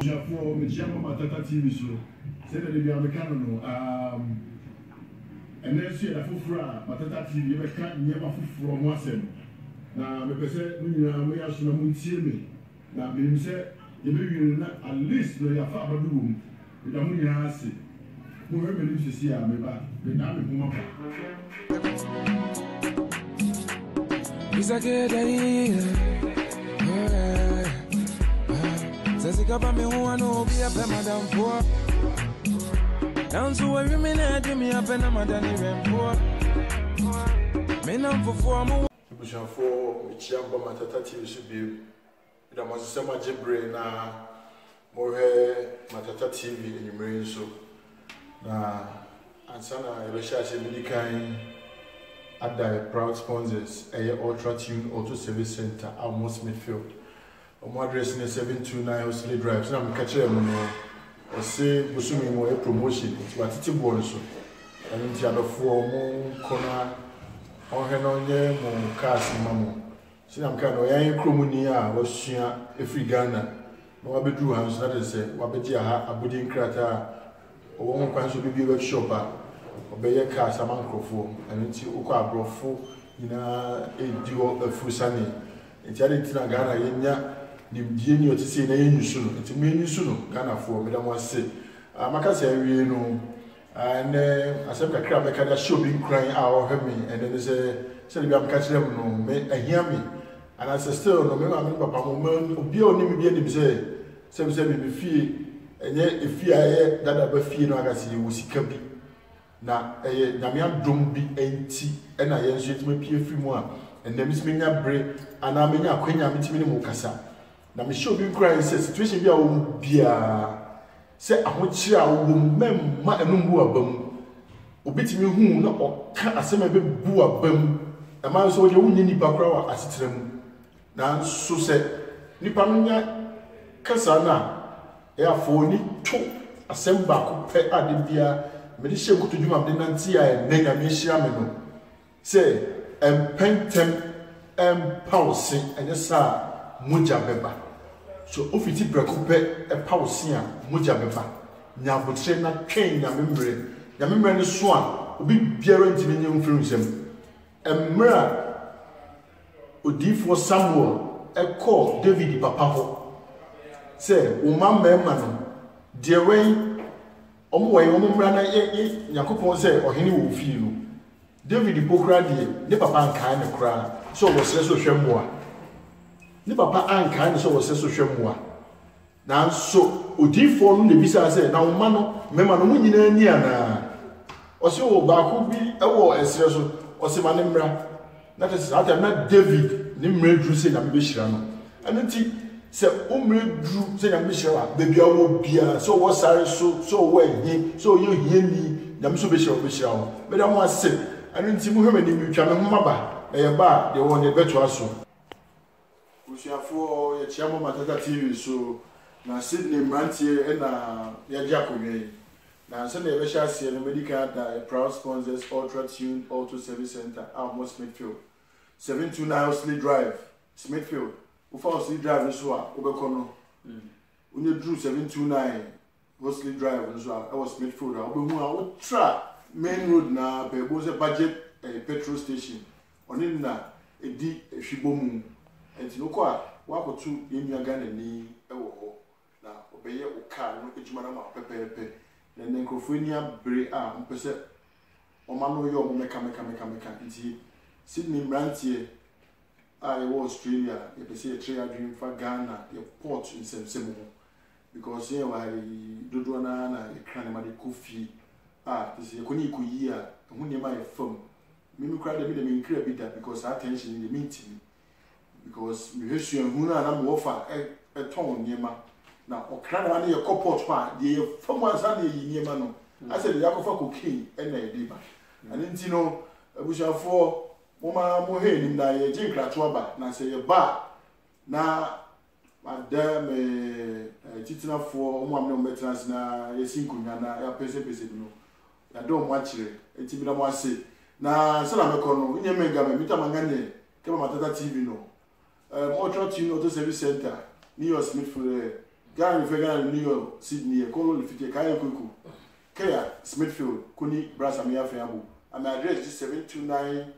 Japon, me chiamo Matata TV show. C'est le début américain no. And then see la fufura Matata TV be kan nyema fufuro mo asem. Na me pese mu nyina mo ya so na mu tie me. Na me mi se ye be wi na at least no ya fa abadu wo mu. Me da mu nyina ase. Mo me me ni sisi a me ba. Me na me mo pa. Is a good day. Zazika pa me who I know be a madam for. Down to where you mean I do me up and I'm a Danny Rampo. Men I'm for 4 more. Bushan for Chiamba Matata TV should be. It was so much brain na more Matata TV in your brain so. Na Ansana Elisha Medicain at the proud sponsors, Ultra Tune Auto Service Center, Almost Midfield. I'm addressing 729 Hosley Drive. So I'm catching them. I say, Busumi more promotion. It's what it's bonus. And in the other 4 more corner on Henoye, more cars, mamma. See, I'm kind of young Cromunia was share a free Ghana. No, I be drew hands, that is, Wabetia, a budding crater, or one can should be a shopper, or be a car, some microphone, and into Oka Brofo in a duo of Fusani. It's added to Ghana, Yenya. The Jenny to say, you soon, it's a menu soon, Ghana for Madame was say. Macassi, you know, and I said, I crab, I can't show being crying out of me, and then they say, I'm catching them, no, and hear me. And I said, still, no, I'm Papa, woman, be only me, and say, some say, me fear, and yet if fear that I be fear, no, I see you, was cabi. Now, Namiam don't be 80, and I answer it, maybe a few more, and then Miss Minya Bray, and I mean, a queen, I'm meeting Mokasa. Na me show be crying say situation bi a wo bia say ahochi a wo memma enumbu abam obetimi hu na oka asem be bu abam e man so de wunye nipa kra wa asetrem na so say nipa nya kasa na e afoni to asem ba ko pe ade bia me de hye kutudwuma de nanti a nanya me hia me no say empentem empause enye sa muja beba. So ofiti prekope e pause a moja beba nya botre na twen nya memre ne so a obi biara ntimi nya mfiri nsem emra odifo Samuel e call David papa ho say o mamma no de wen omo mra na yakopon say ohene wo fi no David pokra de ne papa nkan ne kra so wo sere so hwemmoa ni papa anka ni so wo se so hwemmoa na so odifo no le bisa se na wo ma no mema no nyina ani ana o se wo ba ko bi e wo esere so o se ma ne mra na te se ata na David ni mra dru se na be hira no anti se o mra dru se na be hira wa bebia wo bia so wo sare so wo ehi so yo hie ni na me so be hira wo be da mo ase anti mu hwema ni mi twa me homa ba e ye ba de wo ne beto aso Usiafo ya Chiamo Matata TV so na Sydney Mrantie na ya Jacobe na se na ebesha sie na medical da proud sponsors Ultra Tune Auto Service Center Almost Smithfield 729 Hosley Drive Smithfield ufa Hosley Drive so a obekọ no unye drew 729 Hosley Drive so a was Smithfield a obehu a ultra main road na bebo se budget petrol station oni na edi ehwibomu enti no kwa wakotu yemia Ghana ni ewo ho na obeye oka no ejuma na ma pepepe na nkrofoni abre a mpese oma no yo mo meka enti Sydney Mrantie a ewo Australia e pese e try adwin fa Ghana e port nsem ho because here wa dodo na e kran ma de kofi pese e koni ikoyi a hu ne ma e fam mimi kra de me nkra bi da because attention in the meeting because we hesu ehunu na mo ofa e ton niema na okra na ye kopot pa de ye famansa na ye niema no ase de yakofa cocaine e na e diba anenti no abushafo mo he ni na ye jinkra to ba na se ye ba na madam titinafo mo amne mo betrans na ye sinkunya na ya pese no ya do mo akire enti bi na mo ase na sana mekono nye menga me mita mangane kama Matata TV no Ultra Tune Auto Service Center New York Smithfield Ghana Fega New York Sydney Kolo Lifite Kaya Kuku Kaya Smithfield Kuni Brasa Mia Fiabu and my address is 729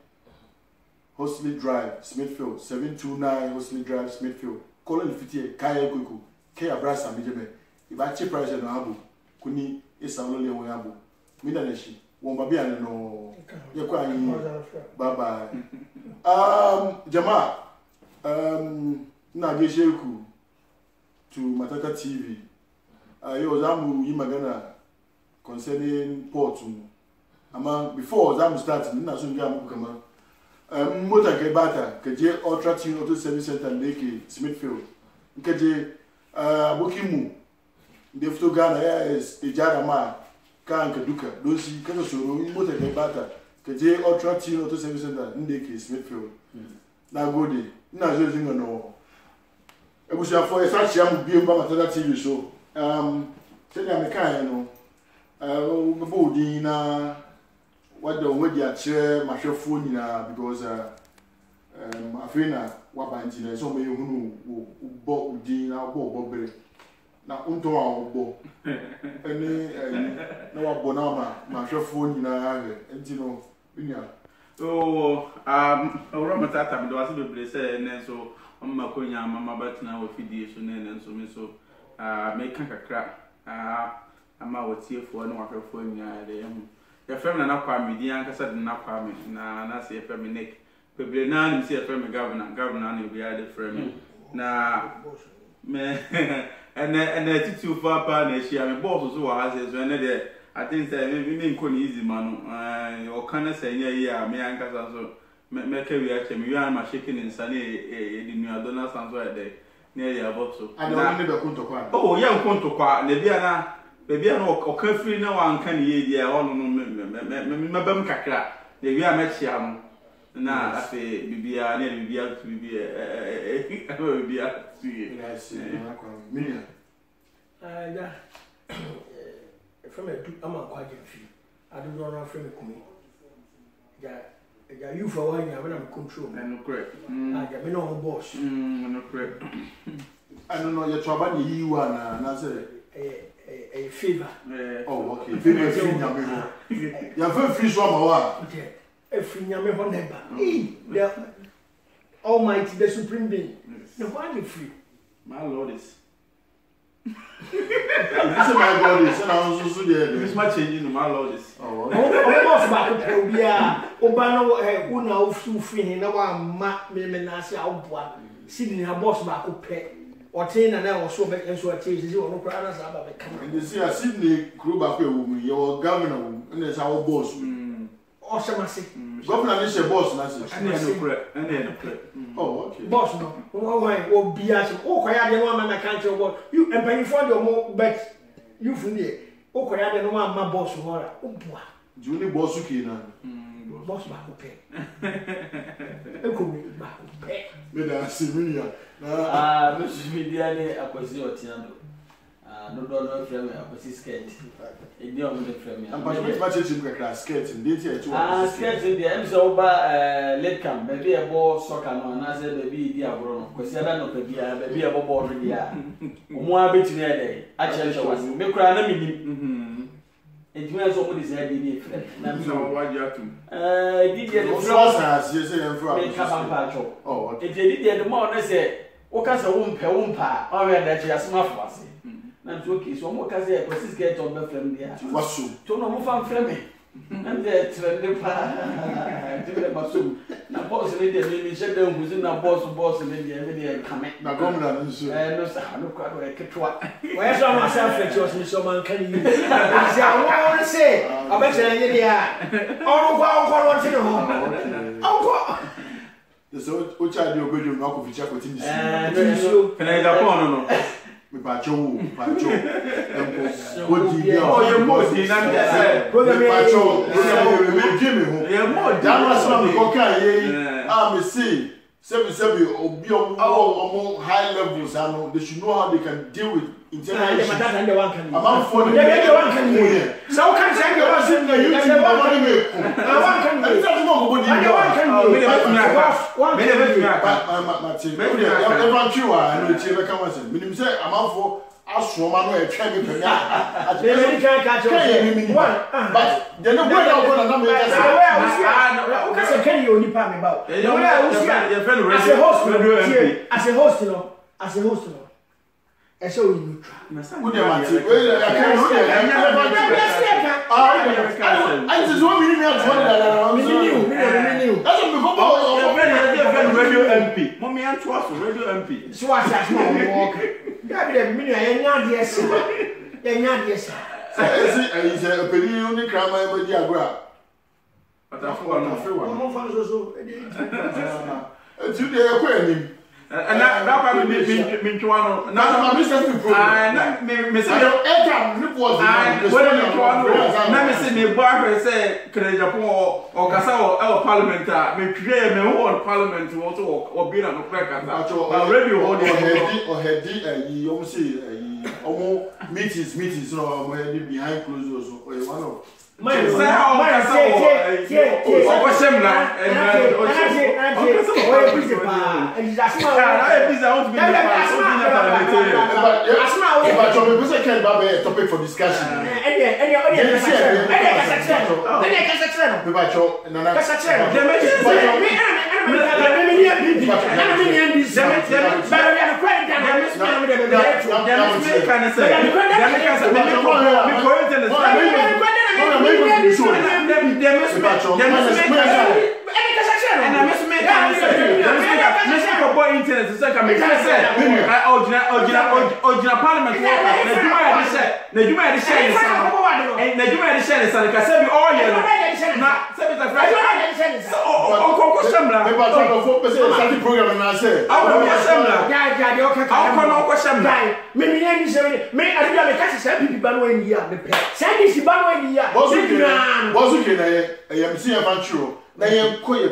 Hosley Drive Smithfield 729 Hosley Drive Smithfield Kolo Lifite Kaya Kuku Kaya Brasa Mijeme Iba cheap price no abu Kuni Isa Lole Wabu Mida Neshi Wombabi no Yakwa bye bye Jama na gesheku to Matata TV yo zamu yi magana concerning port ama before zamu start na so ngia mu kama mota ke bata ke je Ultra Tune Auto Service Center leke Smithfield nke je abokimu de fto Ghana ya ejara ma kan ka duka don si kana soro mota ke bata ke je Ultra Tune Auto Service Center ndeke Smithfield na gode na zo zinga no ebusia for such am bi mba Matata TV show tell me kan no bo di na what the way dia chere mahwefo nyina because afina wa banti na so me hunu bo di na bo bere na unto a bo eni na wa bo na mahwefo nyina age enti no binia Ora Matata do wasi bebre se ne so amma konya mama batina wo fidie so ne so me so me kan kakra amma wotiefo ne wahwefo nya de hu ya fem na kwa media ankasa de na kwa me na se fem nek bebre na ni se fem governor na bi ade frame na me ene titu fa pa na ehia me boss so wa ha se so ne de I think say me nko ni easy man o kana say nya me ankasa so me ka wi ache me wi an ma shaking insane di new adona sanso e de na ya boso and o ne be kunto kwa oh ya kunto kwa na bia na o ka free na wa anka ni ye dia ho no me bam kakra na wi a me chia no na afi bibia na bibia to bibia to ye yes na kwa minia yeah from a ama kwaje fi adu do na from kumi ja you for one ya na control no correct ja me no boss no correct I don't know your trouble ni you na say a favor oh okay favor free nyame ho ya fa free so ma wa e free nyame ho neba the almighty the supreme being the one free my lord is this is my God is na so there this much change no my lord is oh boss ba ko pe bia oba no una ofu free na wa ma me na ase awboa sidi na boss ba ko pe otin na na so be enso atie sisi ono kra na sa ba be kama and you see a Sydney crew ba ko ewu mi your governor na sa wo boss o shamase governor ni she boss na se no oh okay boss no o bia se o ko ya de no ma kan che boss you empany for the mo bet you fun de o ko ya de no ma boss ho ra o bua juni boss ki na boss ba ko pe e ko mi ba ko pe me da similia no media ne akwasi otiando no do frame akwasi skirt e di o mo de frame am pa me chim kakra skirt ndi ti e tu skirt ndi em so ba let cam baby e bo soccer no na say baby di agro no kwasi ada no pa bia baby e bo bo ro dia o mo abetini e dey a chere was me kura na minim ejuma so mo de say di frame na mi so wa ja tu di di de frame sa se se en frame me ka ba cho oh okay di de mo na say o ka say wo mpa o we da chi asma fo ase na ntoki so mo ka say kwasi skirt on be frame dia wasu to no mo fa frame na de trende pa de basum na boss ne de mi she de nkuzi na boss ne de me de kame na governor nso no sa no kwa do e ketwa why so ma sa fetch us ni so man kan you say I want say abetena nye dia onu kwa lo tin ho onko so o cha de ogojo na ko ficha ko tin si no na Japan no me pa cho empo o di dia oh ye mo di na de me pa cho me give me ho ye mo di dan was na me ko kan ye me see sebi obi omo high levels ano they should know how they can deal with internal issues among for the one can you so can say you want to you the one me It's not more good. Me Radio MP. Mommy and twas Radio MP. So I said, walk. Yeah, yes. He's a penny only crime by the Agra. But I it's you there, and that mean to one. Now, Mr. Me Barbara said, Japan or Casao or Parliament, me create my own Parliament also or be on the record. Radio or had you almost see meetings, no, behind closed doors or one of. Topic for discussion.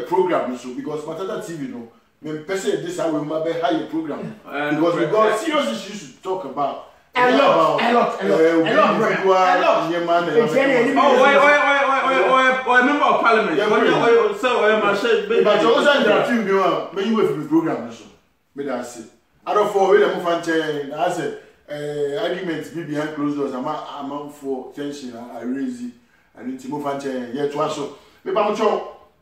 Program because Matata TV no, this I will maybe higher program because we got serious issues to talk about. A lot. Oh, member of parliament. But you also there are few many way for the program so. Me I say. I don't for we dem fan chain. I say arguments be behind closed doors. I'm for tension I raise it and it's move fan chain. Yeah, to so. Me ba mo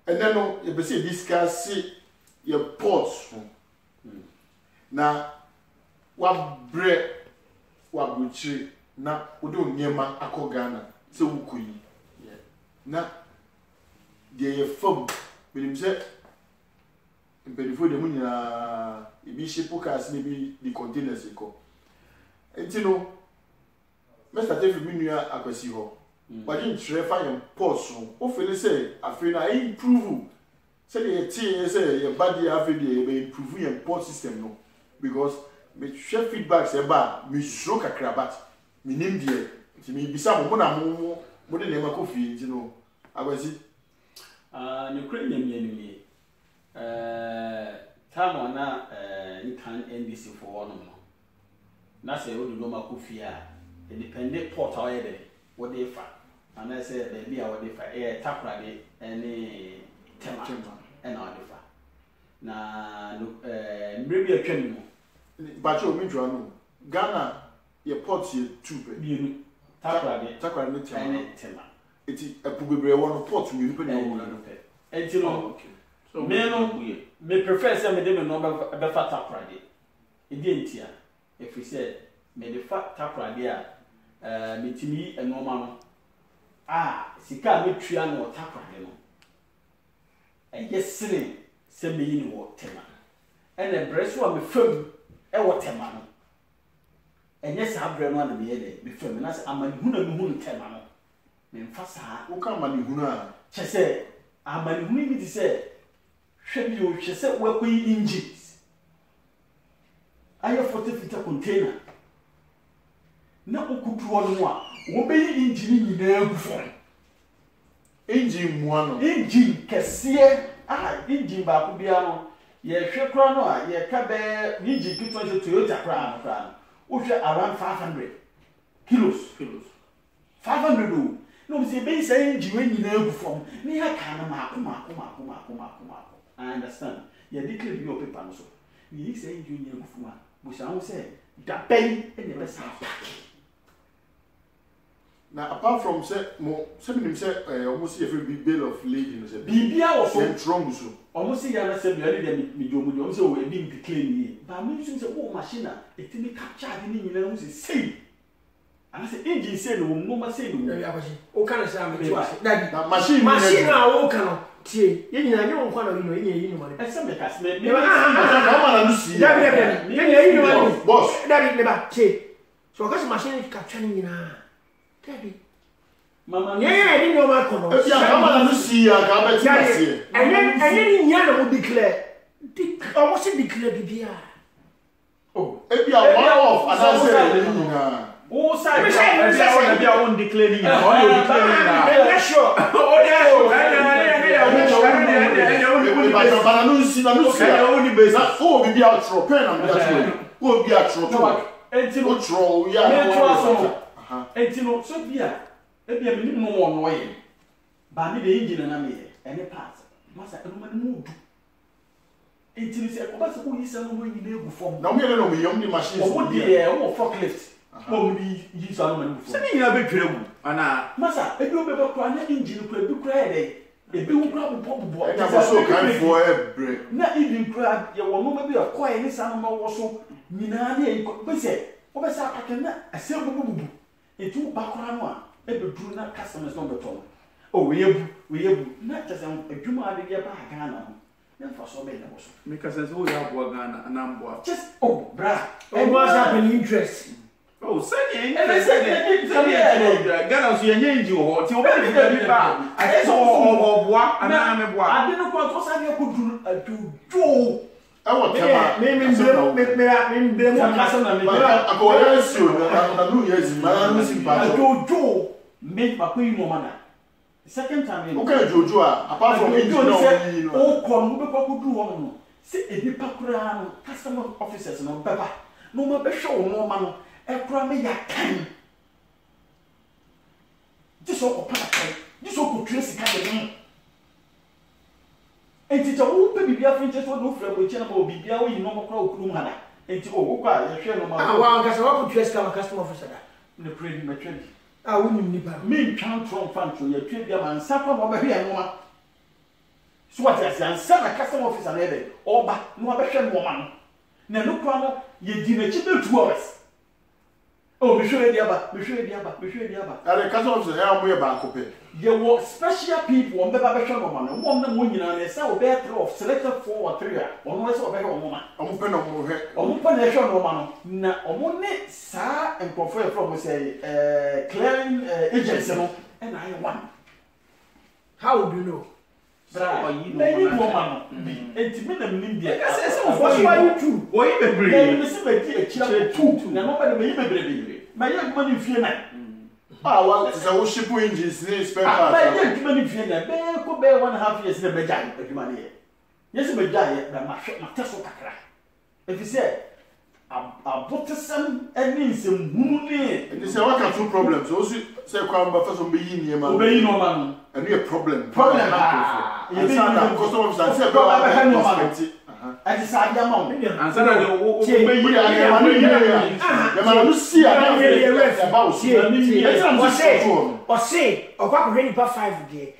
and then no, you be discuss your ports. Na wa bread wa buchi na udo nyema akọ Ghana se wukuyi. Na de ye fam benim se impedifo de munya ibi shipu cars ni bi the containers iko. Enti no me start fi minua akwasi ho. But in Trefa and Post, who feel say, I feel I improve. Say, a tea, say, your body after the improve your port system, no. Because me share feedback, say, ba, me stroke a crabat, me name dear. To me, be some more than a coffee, you know. I was it. Ukrainian enemy. Time on that, you can't NBC for one of them. That's a old no Makufia, independent port already. What they find. And I said, baby, I would if I tap ready any temper and all the fact. Now, maybe a training. But you mean to Ghana, your ports here too. You tap ready, any temper. It's a probably one of ports you put on. And you know, so me prefer some of them number of fat tap ready. It didn't here. If we said, may the fat tap ready. Me and normal. Sika me tria no takwa de no. Yesire se me yi no tema. E breso a me fam e wo tema no. Enye sa abre no na me ye de me fam na se amani hu na me hu tema no. Me mfa sa wo ka amani hu na che se amani hu ni ti se hwe bi o hwe se wo koyi engines. Ayo 40 feet container. Na okudu no a wo be engine nyina agufo engine muano engine kese engine ba ku bia no ye hwe kro no a ye ka be engine kitwa se Toyota kra no wo hwe around 500 kilos 500 o no me say be say engine when you know from me ha kan ma I understand you declare your paper no so you say engine you go from but I say that pen and the best now apart from say mo say almost every big bill of lading no say bibia wo so wrong so almost see ya na say me jomu de say we be declare ni but me say wo machine it me capture the ni nyina no say I say engine say no no say no o kan say am to that machine a wo kan tie ye nyina nye won kwa na wi no ye yi no mari ese me ka me na no si da bi ye yi no mari boss da bi le ba tie so ka say machine capture ni nyina da bi mama ye ni no ma kono e ya kama na no si ya ka ba ti na si ene ni nya na mo declare o se declare bibia oh e bia one off and say nyina o sa be I won't declare ni na o you declare ni na na sure o dey sure but no si na no si o ni be na o bi bia tro pen na bia tro o bia tro to entino tro ya me tro so entino so bia e bia me ni no won no ye ba me de engine na me ye any part masa e no mu du entino se ko ba se ko yi se no mo yi na egu fom na mo ye no mo yom di machine o mo di e o forklift mo mi yi so no mo egu fom se ni ya be twere mu ana masa e bi o be ba kra na engine kra bi kra e dey e bi wo kra bo e na so kan for every na even kra ye wo no ma bi akwa e ni sa no ma wo so nyina na e be se o be sa paken na asem bubu etu ba kra no a e be duru na customers no be to o we yebu na just adwuma ade ye ba Ghana no na fa so be na wo so me ka se so ya bo Ghana ana mbo just oh bra o must have an interest oh say Ghana so ye nyenji wo ti o be bi ba I so o boa ana me boa ade no ko to sa ne ko duru adujo I want to me kasa na me akọwara si o na no yes ma no si pa adujo me pa ko yi no mana second time you okay jojo apart from engine no o ko no be ko duru wo no se enipa kura no customer officers no beba no ma be hwe wo no ma no e kura me ya kan diso ko pa kan diso ko trace ka de no enti to wo pe bibia frinche so no fra bo chena ma bibia wo yi no kura okuru hana enti o wo kwa ye hwe no ma wa ngasa wa ko trace ka customer officer da ne pray me trade wo nim nipa me twan tron fan tro ye twa bia man sa kwa mo be hwe no ma so what ya say na customer officer na ebe oba no be hwe no ma no na no kwa no ye di na chi be 2 hours oh me hwe dia ba are customer officer ya mo ye ba ko pe ye wo special people on be ba hwe no ma no wo na mo nyina na say o be 3 of selected 4 or 3 a ono say o be hwe no ma omo pe no mo hwe omo pe na hwe no ma no na omo ne sa enkofo e from say clearing agency no and I one how do you know bra you no ma no enti me na mnim dia ka se of wo why you too wo yi bebre na me se be di akira two na no ba me yi bebre ma ye aduma ni fie na wa se wo ship engines ni spare ba parts ye aduma ni fie na be ko be 1.5 years na be jai aduma ni ye yes be jai na ma hwe ma teso kakra if you say abotesem eni nsem hunu ni and say what can two problems so say kwa mba first be yi ni ma obeyi no ma no and you problem you say that customer officer say be ati sa dia ma ansa na de wo be yi ya ma no yi ya ma no si ya na ba o si o say o kwa ko nipa 5 there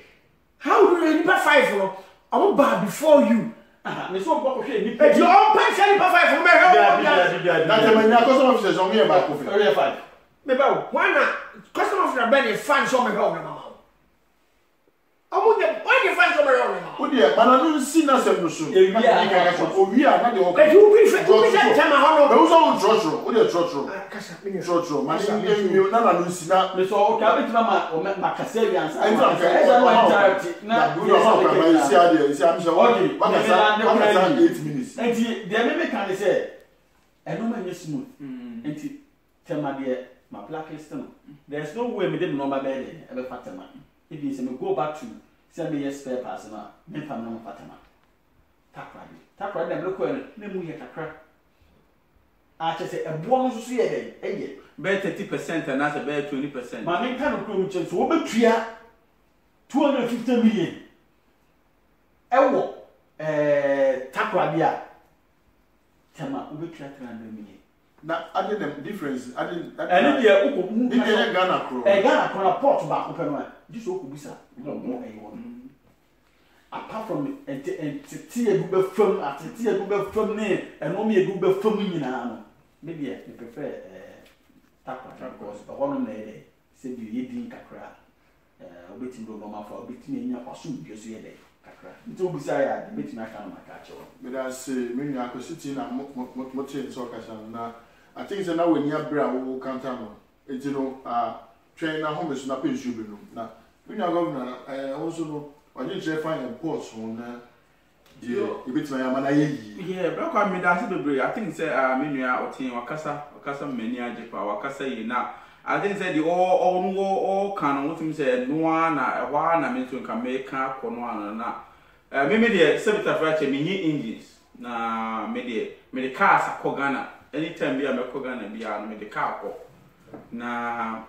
how do you nipa 5 no o ba before you me so ko hwe ni but you all pay nipa 5 me help na te manya customer officer so me ba ko fe area 5 me ba wana customer officer be the fan so me help na mama amu de why the fan so me help na mama o de mana no si na sem no so o wi a na de o but you prefer time how no me so trotro o de trotro kasa me trotro ma ni na na no si na me so ka betima ma kasa wi ansa I don't care. na do no how can I see there see am say what can 8 minutes enti de me can say eno ma smooth enti tema de my blacklist no there's no way me dey normal bed e be fatema if you say me go back to say me yes spare parts na me fam no fatema takra dem look when na mu ye takra ache say ebo no so ye dey eye be 30% and as be 20%. ma me kan ko mu che so obetua 250 million ewo takwa bia tema obetua 300 million na added them difference added ene dia okobu ni dey Ghana kro Ghana kro port ba ko pe no dis okobusa no apart from tia egu be fam tia egu be fam ne eno me egu be fam nyina no maybe I prefer takwa because the one na dey say bi yedin kakra obeti do no ma fa obeti na nya kwaso bi so ye dey kakra nti obusa ya obeti na aka no maka che me da say me nua akositi na mo change so kasa na I think say na we nia bra wo counter no enti no train na home so na pension bi no na me nua governor also no onye che fine ports ho na die obeti na ya mana ye yi yeah bro kwa me da say bebre I think say me nua otin wakasa mani ajepa wakasa yi na I think say the all can what him say no na wa na me to kan me ka ko no na me dey sebita frache me hi engines na me dey cars akọ Ghana anytime bia me ko Ghana bia no me dey car akọ na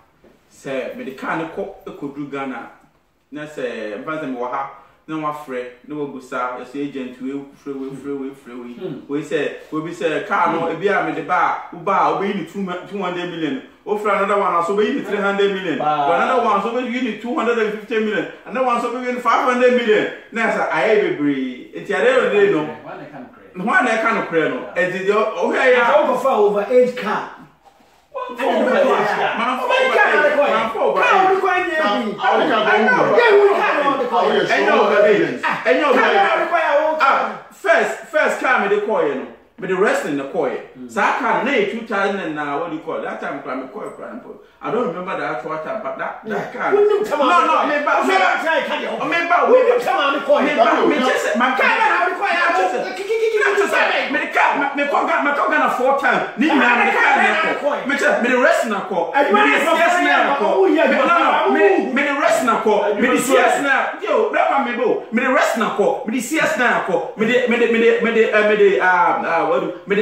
say me dey car ne ko ekodu Ghana na say mbanze me wa ha na wa frɛ na wa busa as agent we say we be say car no e bia me dey ba obe ni 200 million. Offer another one, so we need 300 million. Another one, so we need 250 million. Another one, so we need 500 million. Now, I have a breed. It's a real day, no. One I can't pray, no. And the okay, I offer over 8 car. First car me the call, you know. But the rest in the coy. So I can't name 2000 and what do you call that time? I don't remember the actual time, but that car. No, maybe come on the coin. My car, my car, 4 times. Need me the rest in a call. Me the rest in a call. Me the CS now. Yo, brother, me the rest in a call. Me the CS now call. Me the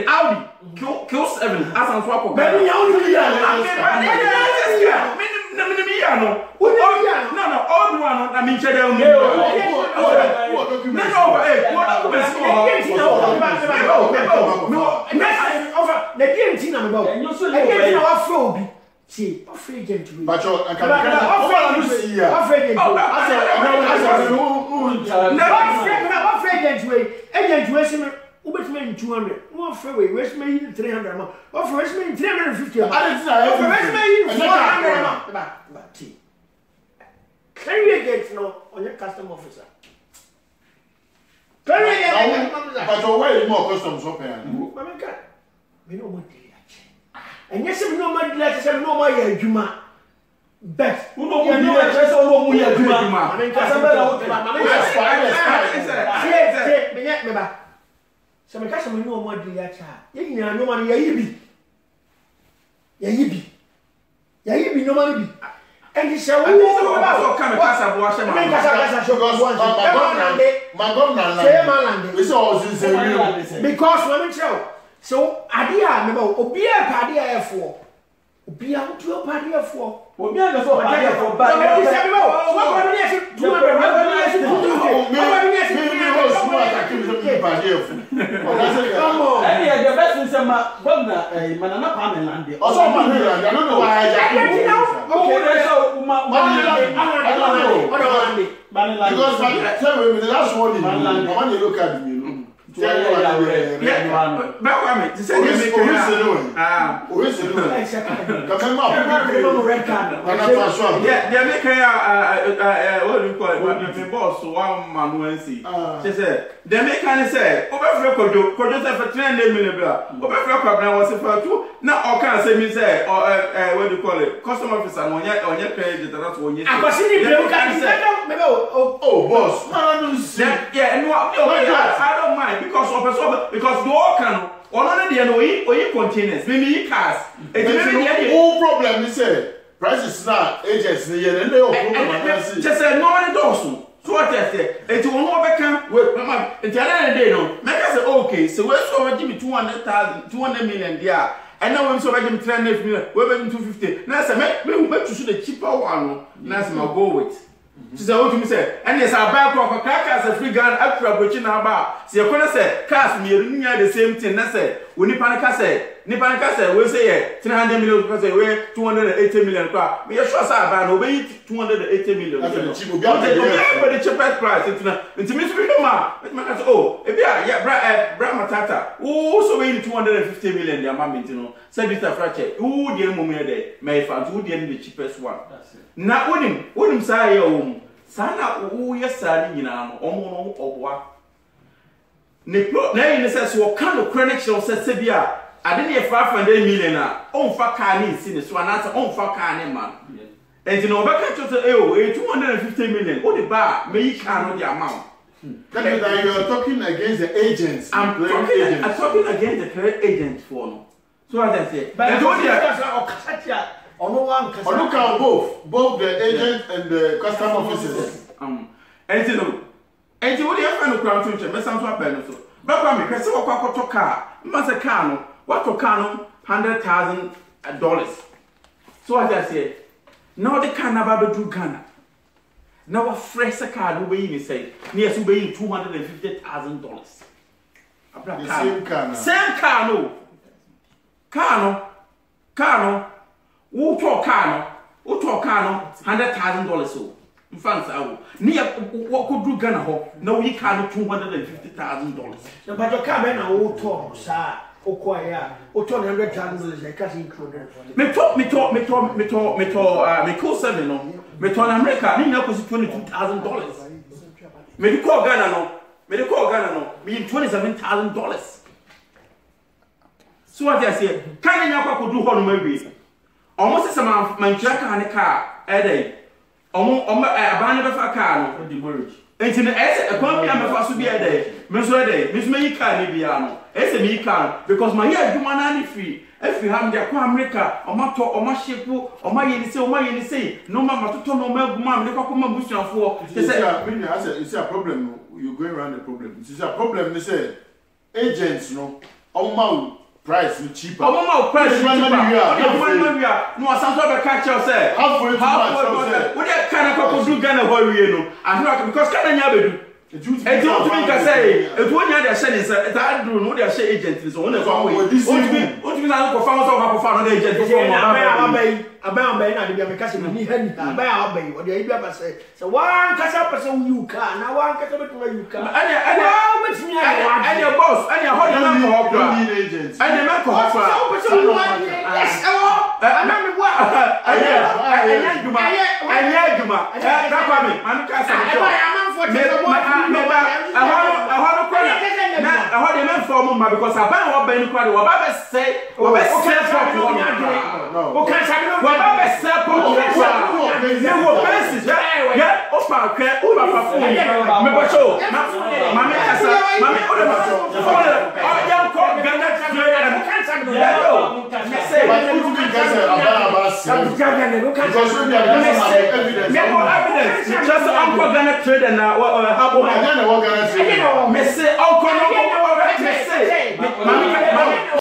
Audi Q7 as I'm swapping. Baby, no, all one. I mean, Ubet me 200. No freeway. Where's me 300 amount? Offer where's me 350 amount? Offer where's me 400 amount? But clear against no on your custom officer. Clear against but why is more customs open? My God, we know what they are. And yes, we know my letters and no my Juma. Bet. Who know what you are? So no more Juma. I mean, so me kasa me no mo di ya cha ye nyina no ma ya yibi no ma bi and the show so come kasa bo ashe ma kasa show go one my governor we saw because when me tell so adia me ba obi e pade e fo obi a to e pade e fo obi a so pade e fo ba me say me so ko me say 200 come on. And the best is Governor Manana Pamela. Also, I don't know why because tell me the last one when you look at me. Because the all can only the oil containers, maybe cars. No problem, he said. Prices now, agents, and they all problem. Just say no one does so. So what I say, it will not become with Mama. It's the other day, no. Make us say, okay, so we so give me 200 million there. And now when so give me 300 million, we give me 250. Now say me to the cheaper one. Now say I go with. She said, what you say? And yes, I buy a car as a free gun after a butcher now. See, you're going to say, cast me the same thing. I said, when Nipanica said, we'll say 300 million because they weigh 280 million. We are sure I buy 280 million. That's the cheapest price. It's a mystery. Oh, yeah, Brahma Tata. Oh, so we 250 million. Their mom, you know, said Mr. Fracture. Who didn't move there? May find who didn't the cheapest one. Na wonim saa ya wo sana wo ye sare nyina no omo no obwa ne pro na yin se so ka no connection se bia ade ne 500 million a onfa ka ne si ne so anasa onfa ka ne ma enti no obeka to say 250 million o de ba me yi ka no the amount that is that you are talking against the agents. I'm talking against the agents for no so as I say but o look at both the agent and the custom officers. And you know, what do you find a crown to check? Some to a benefit. But I mean, because what to car, Master Cano, what to Cano, $100,000. So as I said, now the car never do Ghana. Now a fresh car, who be say, near to be $250,000. Same Cano. Who talk Cano, $100,000 so. Fancy out. Near what could do Ghana ho? No, he can't $250,000. But your car men are all talk, sir. Okwaya, $200,000 I can't include. Me call 7 no. Me to America, me now cost $22,000. Me call Ghana no. Me $27,000. So what I say, can you could do how maybe? Almost as a man track on a car, a day. Almost a band of a car, no, the marriage. And in the essay, a company I'm a fast be a day. Miss Reday, Miss Mayka, Nibiano, SME car, because my hair do man free. If you have the America, or my talk, or my ship, or my say, no mamma to no mamma, the Cockman Bush for. It's a problem. You're going around the problem. It's a problem. They say agents, no, all price is cheaper. Oh, price is cheaper. No, I sometimes catch you say. Halfway. What that kind of people do Ghana where we know? I know because Ghana never do. It don't mean to say. It won't have their sentence. That do no their say agents. So when they come away, what do you know? Performance of performance agent. About na de be kase ni hani about abai o de bia ba say so one kase person you can na one kase beto you can and your boss and your hold man ko opera and the man ko opera yes na me bua anya duma that kwa me man ka say I heard the man for me because I buy what Ben Quad, what I say, what I say for one. No, I say for one. Yeah, Opa, Opa, Mamma, Mamma,